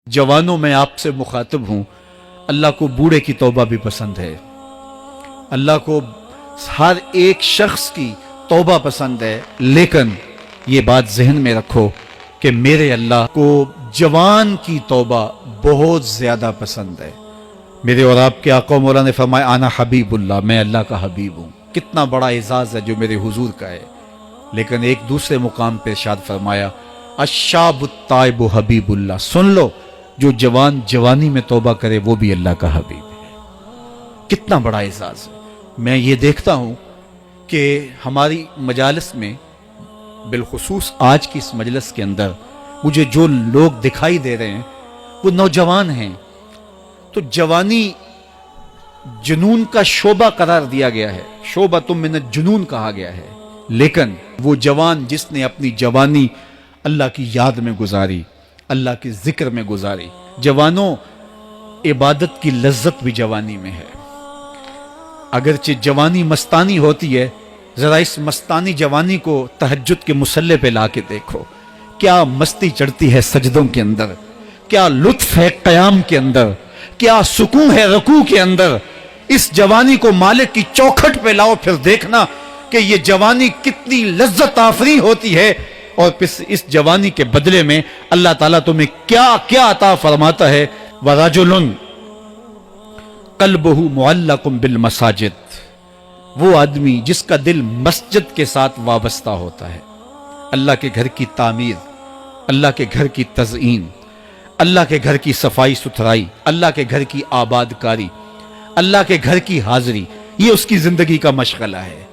जवानों में आपसे मुखातिब हूं, अल्लाह को बूढ़े की तौबा भी पसंद है। अल्लाह को हर एक शख्स की तौबा पसंद है, लेकिन ये बात जहन में रखो कि मेरे अल्लाह को जवान की तौबा बहुत ज्यादा पसंद है। मेरे और आपके आका मौला ने फरमाया आना हबीबुल्लाह, मैं अल्लाह का हबीब हूं। कितना बड़ा एजाज है जो मेरे हुजूर का है। लेकिन एक दूसरे मुकाम पे इरशाद फरमाया अशाबुत्ताइबु हबीबुल्लाह, सुन लो जो जवान जवानी में तौबा करे वो भी अल्लाह का हबीब है। कितना बड़ा एजाज है। मैं ये देखता हूं कि हमारी मजालिस में, बिलखुसूस आज की इस मजलिस के अंदर मुझे जो लोग दिखाई दे रहे हैं वो नौजवान हैं। तो जवानी जुनून का शोबा करार दिया गया है, शोबा तुम मिन जुनून कहा गया है। लेकिन वो जवान जिसने अपनी जवानी अल्लाह की याद में गुजारी, अल्लाह के जिक्र में गुजारी। जवानों, इबादत की लज्जत भी जवानी में है। अगरचे जवानी मस्तानी होती है, जरा इस मस्तानी जवानी को तहज्जुद के मुसल्ले पे लाके देखो, क्या मस्ती चढ़ती है सजदों के अंदर, क्या लुत्फ है कयाम के अंदर, क्या सुकून है रुकू के अंदर। इस जवानी को मालिक की चौखट पे लाओ, फिर देखना कि ये जवानी कितनी लज्जत आफरी होती है। और फिर इस जवानी के बदले में अल्लाह ताला तुम्हें क्या क्या अता फरमाता है। वराजुलुन कल्बहु मुअल्लकुम बिल मसाजिद, वो आदमी जिसका दिल मस्जिद के साथ वाबस्ता होता है। अल्लाह के घर की तामीर, अल्लाह के घर की तज़ईन, अल्लाह के घर की सफाई सुथराई, अल्लाह के घर की आबादकारी, अल्लाह के घर की हाजिरी, ये उसकी जिंदगी का मशगला है।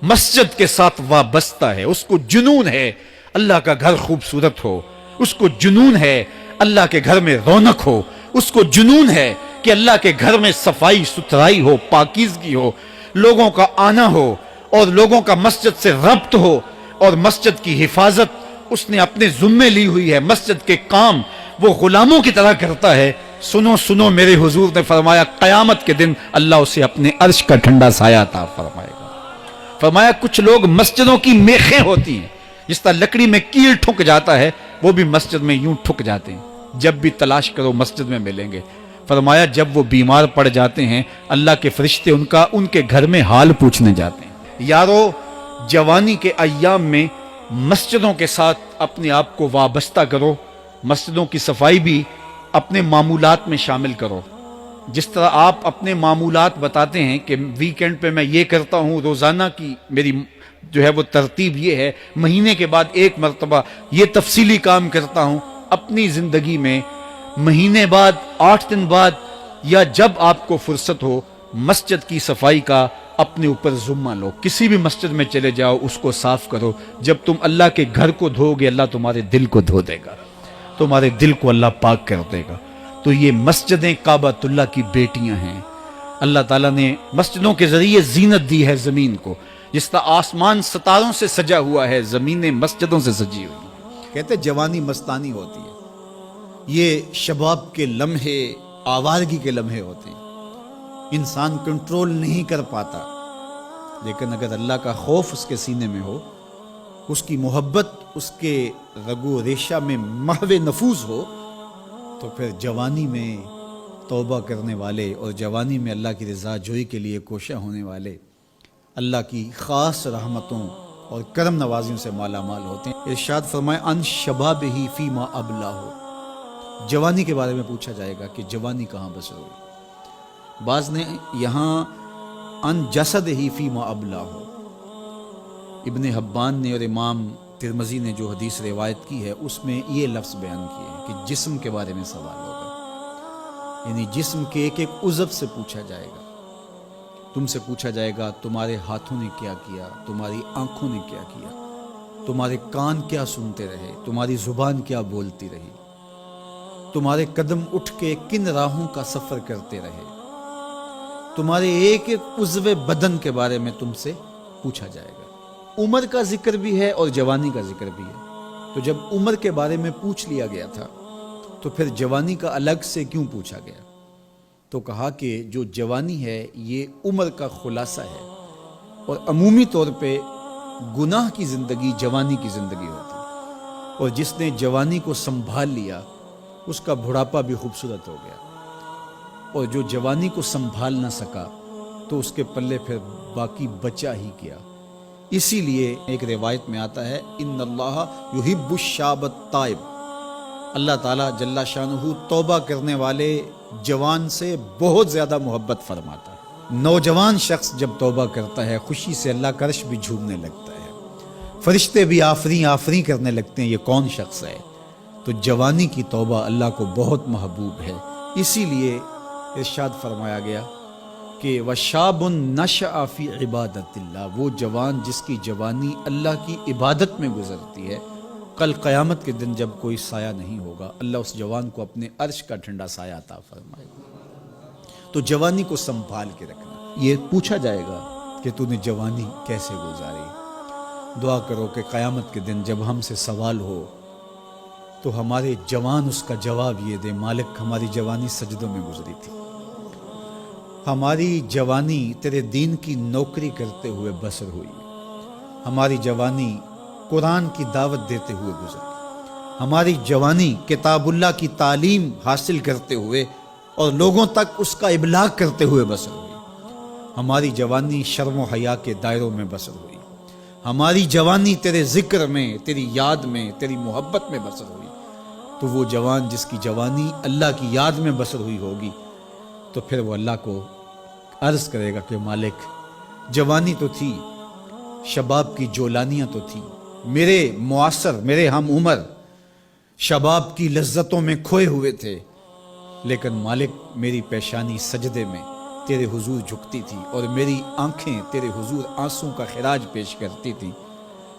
मस्जिद के साथ वाबस्ता है, उसको जुनून है अल्लाह का घर खूबसूरत हो, उसको जुनून है अल्लाह के घर में रौनक हो, उसको जुनून है कि अल्लाह के घर में सफाई सुथराई हो, पाकीज़गी हो, लोगों का आना हो और लोगों का मस्जिद से रब्त हो और मस्जिद की हिफाजत उसने अपने जुम्मे ली हुई है। मस्जिद के काम वो गुलामों की तरह करता है। सुनो सुनो, मेरे हुजूर ने फरमाया कयामत के दिन अल्लाह उसे अपने अर्श का ठंडा साया अता फरमाएगा। फरमाया कुछ लोग मस्जिदों की मेखें होती हैं, जिस तरह लकड़ी में कील ठुक जाता है वो भी मस्जिद में यूं ठुक जाते हैं, जब भी तलाश करो मस्जिद में मिलेंगे। फरमाया जब वो बीमार पड़ जाते हैं अल्लाह के फरिश्ते उनके घर में हाल पूछने जाते हैं। यारो, जवानी के अय्याम में मस्जिदों के साथ अपने आप को वाबस्ता करो, मस्जिदों की सफाई भी अपने मामूलात में शामिल करो। जिस तरह आप अपने मामूलात बताते हैं कि वीकेंड पे मैं ये करता हूँ, रोज़ाना की मेरी जो है वो तरतीब ये है, महीने के बाद एक मरतबा ये तफसीली काम करता हूँ। अपनी ज़िंदगी में महीने बाद, 8 दिन बाद या जब आपको फुर्सत हो, मस्जिद की सफाई का अपने ऊपर जुम्मा लो। किसी भी मस्जिद में चले जाओ, उसको साफ करो। जब तुम अल्लाह के घर को धोगे, अल्लाह तुम्हारे दिल को धो देगा, तुम्हारे दिल को अल्लाह पाक कर देगा। तो ये मस्जिदें काबतुल्लाह की बेटियां हैं। अल्लाह ताला ने मस्जिदों के जरिए जीनत दी है ज़मीन को। जिस तरह आसमान सितारों से सजा हुआ है, ज़मीनें मस्जिदों से सजी हुई हैं। कहते जवानी मस्तानी होती है, ये शबाब के लम्हे, आवारगी के लम्हे होते हैं। इंसान कंट्रोल नहीं कर पाता, लेकिन अगर अल्लाह का खौफ उसके सीने में हो, उसकी मोहब्बत उसके रगो रेशा में महवे नफूज हो, तो फिर जवानी में तौबा करने वाले और जवानी में अल्लाह की रज़ा जोई के लिए कोशा होने वाले अल्लाह की ख़ास रहमतों और करम नवाजियों से माला माल होते हैं। इरशाद फरमाए अन शबाबिही फीमा अबला हो, जवानी के बारे में पूछा जाएगा कि जवानी कहाँ बसर हुई। बाज़ ने यहाँ अन जसद ही फीमा अबला हो, इब्ने हब्बान ने और इमाम तिरमजी ने जो हदीस रिवायत की है उसमें ये लफ्ज़ बयान किए हैं कि जिस्म के बारे में सवाल होगा, यानी जिस्म के एक एक उज़व से पूछा जाएगा। तुमसे पूछा जाएगा तुम्हारे हाथों ने क्या किया, तुम्हारी आंखों ने क्या किया, तुम्हारे कान क्या सुनते रहे, तुम्हारी जुबान क्या बोलती रही, तुम्हारे कदम उठ के किन राहों का सफर करते रहे। तुम्हारे एक एक उज़्व बदन के बारे में तुमसे पूछा जाएगा। उम्र का जिक्र भी है और जवानी का जिक्र भी है। तो जब उम्र के बारे में पूछ लिया गया था, तो फिर जवानी का अलग से क्यों पूछा गया? तो कहा कि जो जवानी है ये उम्र का खुलासा है, और अमूमी तौर पे गुनाह की ज़िंदगी जवानी की ज़िंदगी होती है। और जिसने जवानी को संभाल लिया اس کا بڑھاپا بھی خوبصورت ہو گیا، اور جو جوانی کو سنبھال نہ سکا تو اس کے پلے پھر باقی بچا ہی کیا۔ اسی لیے ایک روایت میں آتا ہے ان اللہ یحب الشاب التائب، اللہ تعالیٰ جل شانہ توبہ کرنے والے جوان سے بہت زیادہ محبت فرماتا ہے۔ نوجوان شخص جب توبہ کرتا ہے خوشی سے اللہ کا عرش بھی جھومنے لگتا ہے، فرشتے بھی آفریں آفریں کرنے لگتے ہیں، یہ کون شخص ہے؟ تو جوانی کی توبہ اللہ کو بہت محبوب ہے۔ اسی لیے ارشاد فرمایا گیا کہ وَشَابٌ نَشَأَ فِي عِبَادَةِ اللَّهِ، وہ جوان جس کی جوانی اللہ کی عبادت میں گزرتی ہے، کل قیامت کے دن جب کوئی سایہ نہیں ہوگا اللہ اس جوان کو اپنے عرش کا ٹھنڈا سایہ عطا فرمائے گا۔ تو جوانی کو سنبھال کے رکھنا۔ یہ پوچھا جائے گا کہ تو نے جوانی کیسے گزاری؟ دعا کرو کہ قیامت کے دن جب ہم سے سوال ہو تو ہمارے جوان اس کا جواب یہ دے مالک ہماری جوانی سجدوں میں گزری تھی، ہماری جوانی تیرے دین کی نوکری کرتے ہوئے بسر ہوئی، ہماری جوانی قرآن کی دعوت دیتے ہوئے گزری، ہماری جوانی کتاب اللہ کی تعلیم حاصل کرتے ہوئے اور لوگوں تک اس کا ابلاغ کرتے ہوئے بسر ہوئی، ہماری جوانی شرم و حیا کے دائروں میں بسر ہوئی، ہماری جوانی تیرے ذکر میں، تیری یاد میں، تیری محبت میں بسر ہوئی۔ تو وہ جوان جس کی جوانی اللہ کی یاد میں بسر ہوئی ہوگی تو پھر وہ اللہ کو عرض کرے گا کہ مالک جوانی تو تھی، شباب کی جولانیاں تو تھی، میرے معاصر میرے ہم عمر شباب کی لذتوں میں کھوئے ہوئے تھے، لیکن مالک میری پیشانی سجدے میں تیرے حضور جھکتی تھی اور میری آنکھیں تیرے حضور آنسوں کا خراج پیش کرتی تھی،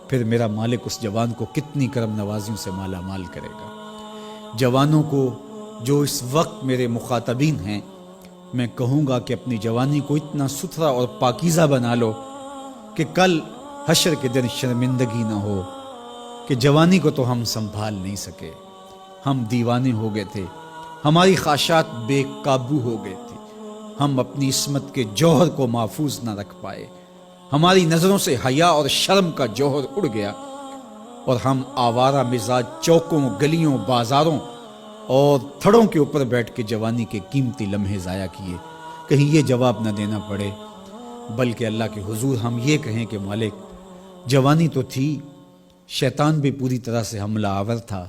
پھر میرا مالک اس جوان کو کتنی کرم نوازیوں سے مالا مال کرے گا۔ جوانوں کو جو اس وقت میرے مخاطبین ہیں میں کہوں گا کہ اپنی جوانی کو اتنا ستھرا اور پاکیزہ بنا لو کہ کل حشر کے دن شرمندگی نہ ہو کہ جوانی کو تو ہم سنبھال نہیں سکے، ہم دیوانے ہو گئے تھے، ہماری خواہشات بے قابو ہو گئے تھی، ہم اپنی عصمت کے جوہر کو محفوظ نہ رکھ پائے، ہماری نظروں سے حیا اور شرم کا جوہر اڑ گیا اور ہم آوارہ مزاج چوکوں گلیوں بازاروں اور تھڑوں کے اوپر بیٹھ کے جوانی کے قیمتی لمحے ضائع کیے۔ کہیں یہ جواب نہ دینا پڑے بلکہ اللہ کے حضور ہم یہ کہیں کہ مالک جوانی تو تھی، شیطان بھی پوری طرح سے حملہ آور تھا،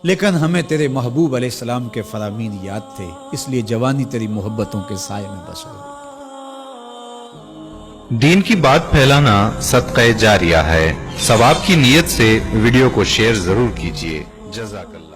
لیکن ہمیں تیرے محبوب علیہ السلام کے فرامین یاد تھے، اس لیے جوانی تیری محبتوں کے سائے میں بسر ہوئی۔ دین کی بات پھیلانا صدقہ جاریہ ہے، ثواب کی نیت سے ویڈیو کو شیئر ضرور کیجیے۔ جزاک اللہ۔